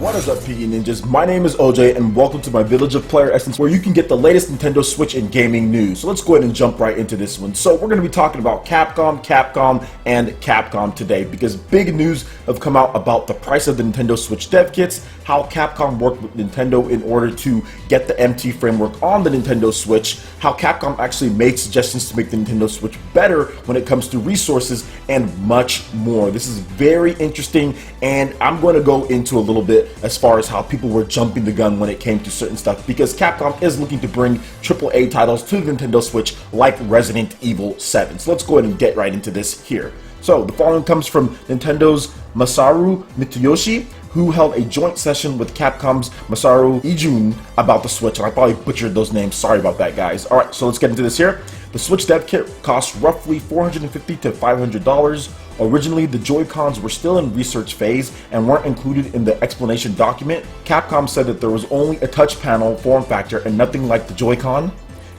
What is up, PE Ninjas? My name is OJ and welcome to my village of PlayerEssence, where you can get the latest Nintendo Switch and gaming news. So let's go ahead and jump right into this one. So we're going to be talking about Capcom today, because big news have come out about the price of the Nintendo Switch dev kits, how Capcom worked with Nintendo in order to get the MT framework on the Nintendo Switch, how Capcom actually made suggestions to make the Nintendo Switch better when it comes to resources, and much more. This is very interesting, and I'm going to go into a little bit as far as how people were jumping the gun when it came to certain stuff, because Capcom is looking to bring AAA titles to the Nintendo Switch like Resident Evil 7. So let's go ahead and get right into this here. So the following comes from Nintendo's Masaru Mitsuyoshi, who held a joint session with Capcom's Masaru Iijun about the Switch, and I probably butchered those names, sorry about that, guys. Alright, so let's get into this here. The Switch dev kit costs roughly $450 to $500. Originally, the Joy-Cons were still in research phase and weren't included in the explanation document. Capcom said that there was only a touch panel form factor and nothing like the Joy-Con.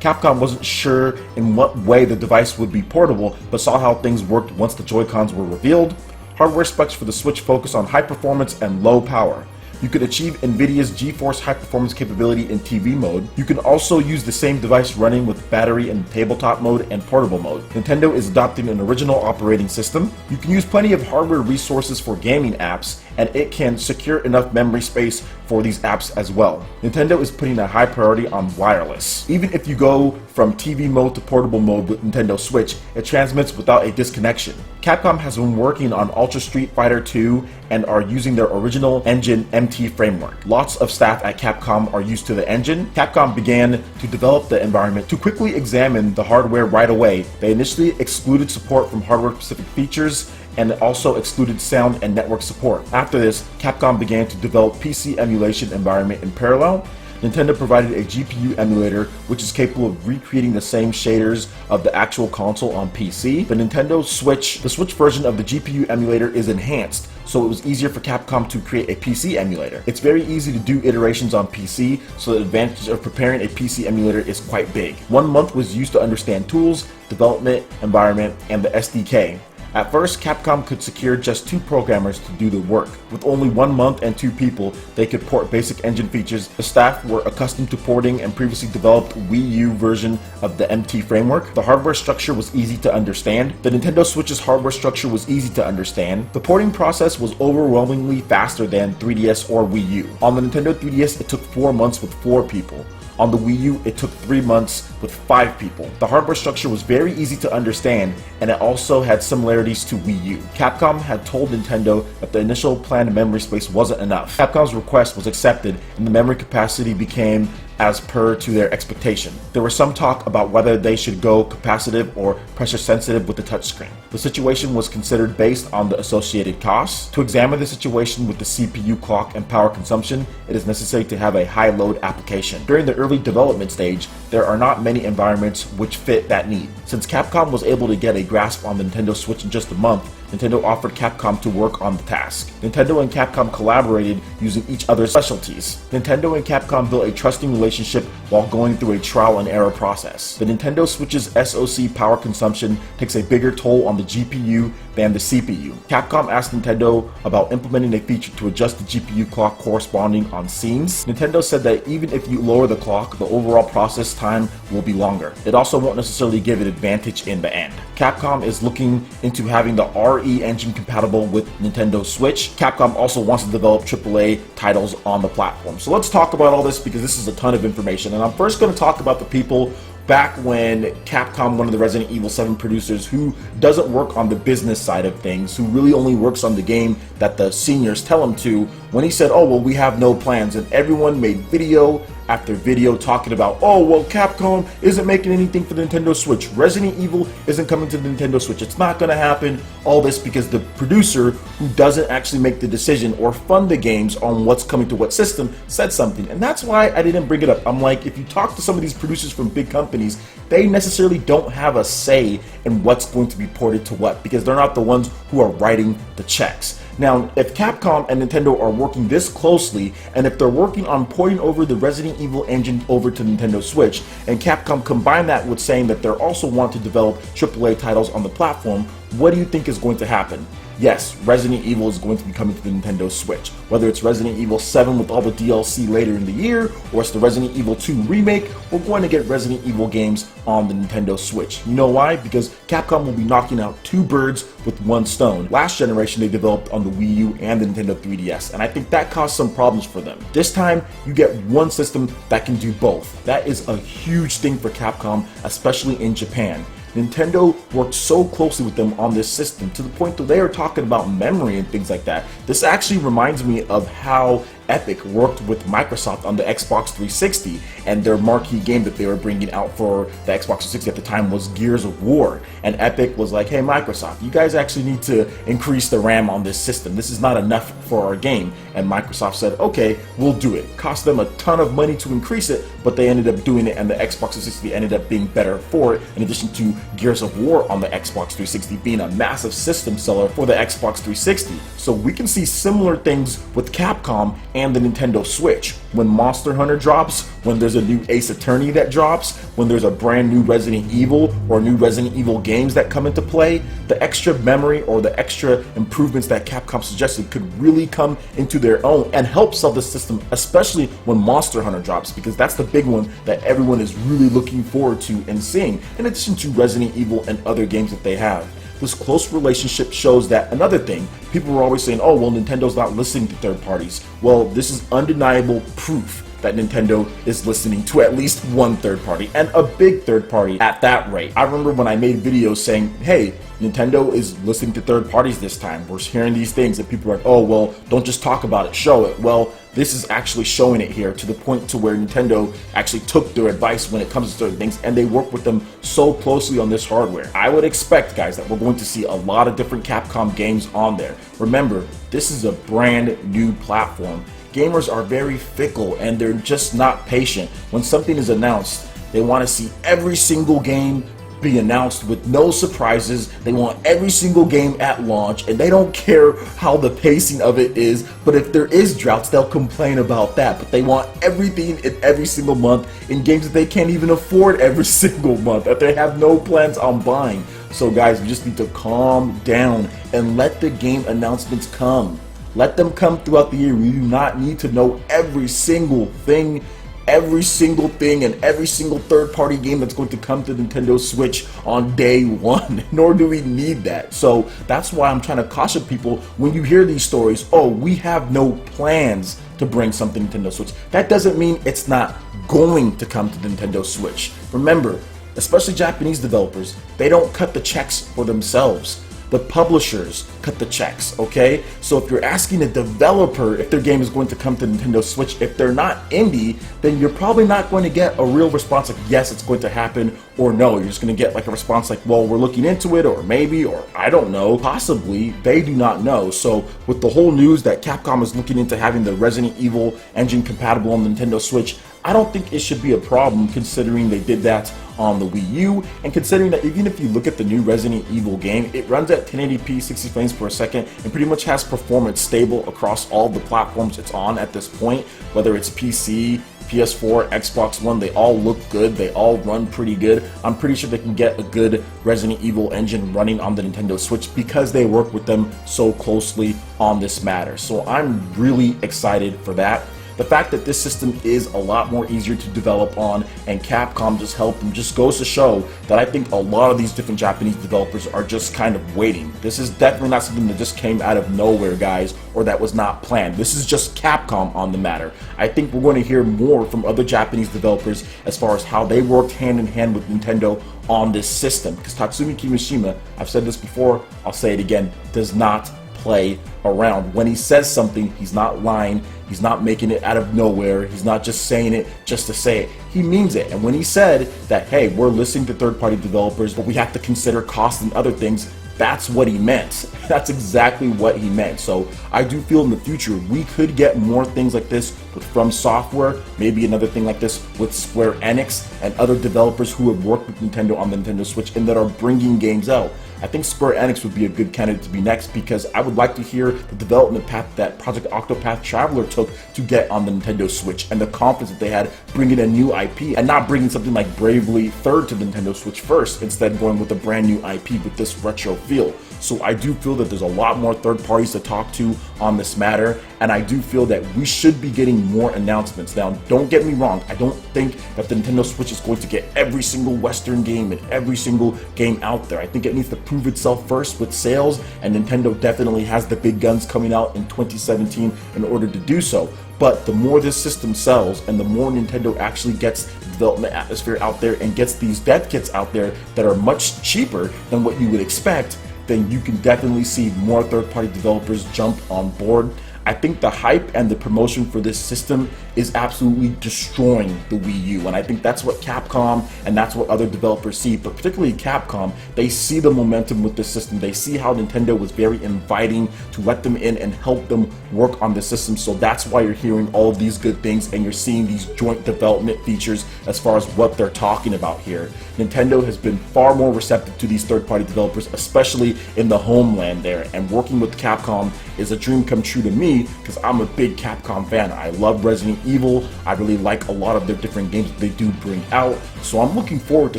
Capcom wasn't sure in what way the device would be portable, but saw how things worked once the Joy-Cons were revealed. Hardware specs for the Switch focus on high performance and low power. You could achieve NVIDIA's GeForce high performance capability in TV mode. You can also use the same device running with battery in tabletop mode and portable mode. Nintendo is adopting an original operating system. You can use plenty of hardware resources for gaming apps, and it can secure enough memory space for these apps as well. Nintendo is putting a high priority on wireless. Even if you go from TV mode to portable mode with Nintendo Switch, it transmits without a disconnection. Capcom has been working on Ultra Street Fighter 2 and are using their original engine MT framework. Lots of staff at Capcom are used to the engine. Capcom began to develop the environment to quickly examine the hardware right away. They initially excluded support from hardware-specific features and also excluded sound and network support. After this, Capcom began to develop PC emulation environment in parallel. Nintendo provided a GPU emulator which is capable of recreating the same shaders of the actual console on PC. The Switch version of the GPU emulator is enhanced, so it was easier for Capcom to create a PC emulator. It's very easy to do iterations on PC, so the advantage of preparing a PC emulator is quite big. 1 month was used to understand tools, development, environment, and the SDK. At first, Capcom could secure just 2 programmers to do the work. With only 1 month and 2 people, they could port basic engine features. The staff were accustomed to porting and previously developed Wii U version of the MT framework. The hardware structure was easy to understand. The Nintendo Switch's hardware structure was easy to understand. The porting process was overwhelmingly faster than 3DS or Wii U. On the Nintendo 3DS, it took 4 months with 4 people. On the Wii U, it took 3 months with 5 people. The hardware structure was very easy to understand, and it also had similarities to Wii U. Capcom had told Nintendo that the initial planned memory space wasn't enough. Capcom's request was accepted, and the memory capacity became as per to their expectation. There was some talk about whether they should go capacitive or pressure sensitive with the touchscreen. The situation was considered based on the associated costs. To examine the situation with the CPU clock and power consumption, it is necessary to have a high load application. During the early development stage, there are not many environments which fit that need. Since Capcom was able to get a grasp on the Nintendo Switch in just a month, Nintendo offered Capcom to work on the task. Nintendo and Capcom collaborated using each other's specialties. Nintendo and Capcom built a trusting relationship while going through a trial and error process. The Nintendo Switch's SoC power consumption takes a bigger toll on the GPU than the CPU. Capcom asked Nintendo about implementing a feature to adjust the GPU clock corresponding on scenes. Nintendo said that even if you lower the clock, the overall process time will be longer. It also won't necessarily give an advantage in the end. Capcom is looking into having the RE engine compatible with Nintendo Switch. Capcom also wants to develop AAA titles on the platform. So let's talk about all this, because this is a ton of information. And I'm first going to talk about the people back when Capcom, one of the Resident Evil 7 producers, who doesn't work on the business side of things, who really only works on the game that the seniors tell him to, when he said, oh, well, we have no plans, and everyone made video after video talking about, oh, well, Capcom isn't making anything for the Nintendo Switch. Resident Evil isn't coming to the Nintendo Switch. It's not going to happen. All this because the producer, who doesn't actually make the decision or fund the games on what's coming to what system, said something. And that's why I didn't bring it up. I'm like, if you talk to some of these producers from big companies, they necessarily don't have a say in what's going to be ported to what, because they're not the ones who are writing the checks. Now, if Capcom and Nintendo are working this closely, and if they're working on porting over the Resident Evil engine over to Nintendo Switch, and Capcom combine that with saying that they also want to develop AAA titles on the platform, what do you think is going to happen? yes, Resident Evil is going to be coming to the Nintendo Switch. Whether it's Resident Evil 7 with all the DLC later in the year, or it's the Resident Evil 2 remake, we're going to get Resident Evil games on the Nintendo Switch. You know why? Because Capcom will be knocking out two birds with one stone. Last generation they developed on the Wii U and the Nintendo 3DS, and I think that caused some problems for them. This time, you get one system that can do both. That is a huge thing for Capcom, especially in Japan. Nintendo worked so closely with them on this system to the point that they are talking about memory and things like that. This actually reminds me of how Epic worked with Microsoft on the Xbox 360, and their marquee game that they were bringing out for the Xbox 360 at the time was Gears of War. And Epic was like, hey Microsoft, you guys actually need to increase the RAM on this system. This is not enough for our game. And Microsoft said, okay, we'll do it. Cost them a ton of money to increase it, but they ended up doing it, and the Xbox 360 ended up being better for it, in addition to Gears of War on the Xbox 360 being a massive system seller for the Xbox 360. So we can see similar things with Capcom and the Nintendo Switch. When Monster Hunter drops, when there's a new Ace Attorney that drops, when there's a brand new Resident Evil or new Resident Evil games that come into play, the extra memory or the extra improvements that Capcom suggested could really come into their own and help sell the system, especially when Monster Hunter drops, because that's the big one that everyone is really looking forward to and seeing, in addition to Resident Evil and other games that they have. This close relationship shows that another thing, people were always saying, oh, well, Nintendo's not listening to third parties. Well, this is undeniable proof that Nintendo is listening to at least one third party, and a big third party at that rate. I remember when I made videos saying, hey, Nintendo is listening to third parties this time. We're hearing these things and people are like, oh, well, don't just talk about it, show it. Well, this is actually showing it here to the point to where Nintendo actually took their advice when it comes to certain things, and they work with them so closely on this hardware. I would expect, guys, that we're going to see a lot of different Capcom games on there. Remember, this is a brand new platform. Gamers are very fickle and they're just not patient. When something is announced, they want to see every single game be announced with no surprises. They want every single game at launch, and they don't care how the pacing of it is. But if there is droughts, they'll complain about that. But they want everything in every single month in games that they can't even afford every single month, that they have no plans on buying. So guys, we just need to calm down and let the game announcements come. Let them come throughout the year. We do not need to know every single thing and every single third-party game that's going to come to Nintendo Switch on day one, nor do we need that. So that's why I'm trying to caution people when you hear these stories, oh, we have no plans to bring something to Nintendo Switch. That doesn't mean it's not going to come to the Nintendo Switch. Remember, especially Japanese developers, they don't cut the checks for themselves. The publishers cut the checks, okay? So if you're asking a developer if their game is going to come to Nintendo Switch, if they're not indie, then you're probably not going to get a real response like, yes, it's going to happen, or no. You're just going to get like a response like, well, we're looking into it, or maybe, or I don't know, possibly. They do not know. So with the whole news that Capcom is looking into having the Resident Evil engine compatible on the Nintendo Switch, I don't think it should be a problem, considering they did that on the Wii U, and considering that even if you look at the new Resident Evil game, it runs at 1080p 60 frames per second and pretty much has performance stable across all the platforms it's on at this point, whether it's PC, PS4, Xbox One. They all look good, they all run pretty good. I'm pretty sure they can get a good Resident Evil engine running on the Nintendo Switch because they work with them so closely on this matter. So I'm really excited for that. The fact that this system is a lot more easier to develop on, and Capcom just helped them, just goes to show that I think a lot of these different Japanese developers are just kind of waiting. This is definitely not something that just came out of nowhere, guys, or that was not planned. This is just Capcom on the matter. I think we're going to hear more from other Japanese developers as far as how they worked hand in hand with Nintendo on this system, because Tatsumi Kimishima, I've said this before, I'll say it again, does not play around. When he says something, he's not lying, he's not making it out of nowhere, he's not just saying it just to say it. He means it. And when he said that, hey, we're listening to third-party developers, but we have to consider cost and other things, that's what he meant. That's exactly what he meant. So I do feel in the future we could get more things like this with From Software, maybe another thing like this with Square Enix and other developers who have worked with Nintendo on the Nintendo Switch and that are bringing games out. I think Square Enix would be a good candidate to be next, because I would like to hear the development path that Project Octopath Traveler took to get on the Nintendo Switch, and the confidence that they had bringing a new IP and not bringing something like Bravely Third to the Nintendo Switch first, instead going with a brand new IP with this retro feel. So I do feel that there's a lot more third parties to talk to on this matter, and I do feel that we should be getting more announcements. Now, don't get me wrong, I don't think that the Nintendo Switch is going to get every single Western game and every single game out there. I think it needs to prove itself first with sales, and Nintendo definitely has the big guns coming out in 2017 in order to do so. But the more this system sells and the more Nintendo actually gets the development atmosphere out there and gets these dev kits out there that are much cheaper than what you would expect, then you can definitely see more third-party developers jump on board. I think the hype and the promotion for this system is absolutely destroying the Wii U, and I think that's what Capcom and that's what other developers see, but particularly Capcom. They see the momentum with this system. They see how Nintendo was very inviting to let them in and help them work on the system, so that's why you're hearing all of these good things and you're seeing these joint development features as far as what they're talking about here. Nintendo has been far more receptive to these third-party developers, especially in the homeland there, and working with Capcom is a dream come true to me because I'm a big Capcom fan. I love Resident Evil. I really like a lot of their different games that they do bring out, so I'm looking forward to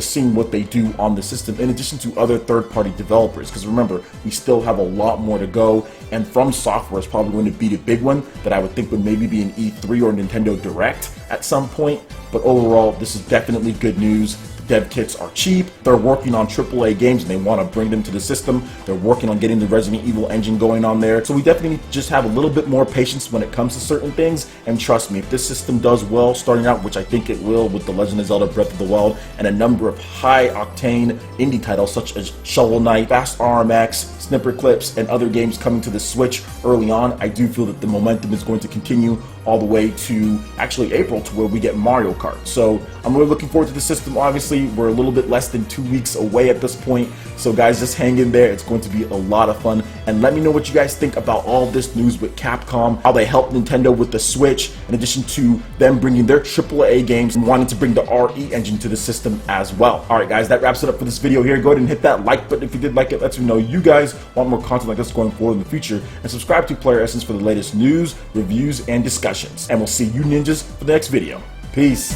seeing what they do on the system in addition to other third-party developers, because remember, we still have a lot more to go, and From Software is probably going to be the big one that I would think would maybe be an E3 or Nintendo Direct at some point. But overall, this is definitely good news. Dev kits are cheap. They're working on AAA games and they want to bring them to the system. They're working on getting the Resident Evil engine going on there. So we definitely need to just have a little bit more patience when it comes to certain things. And trust me, if this system does well starting out, which I think it will with The Legend of Zelda Breath of the Wild and a number of high-octane indie titles such as Shovel Knight, Fast RMX, Snipper Clips, and other games coming to the Switch early on, I do feel that the momentum is going to continue all the way to actually April, to where we get Mario Kart. So I'm really looking forward to the system. Obviously, we're a little bit less than 2 weeks away at this point, so guys, just hang in there. It's going to be a lot of fun, and let me know what you guys think about all of this news with Capcom, how they helped Nintendo with the Switch, in addition to them bringing their AAA games and wanting to bring the RE engine to the system as well. Alright guys, that wraps it up for this video here. Go ahead and hit that like button if you did like it. Lets me know you guys want more content like this going forward in the future, and subscribe to PlayerEssence for the latest news, reviews, and discussions. And we'll see you ninjas for the next video. Peace.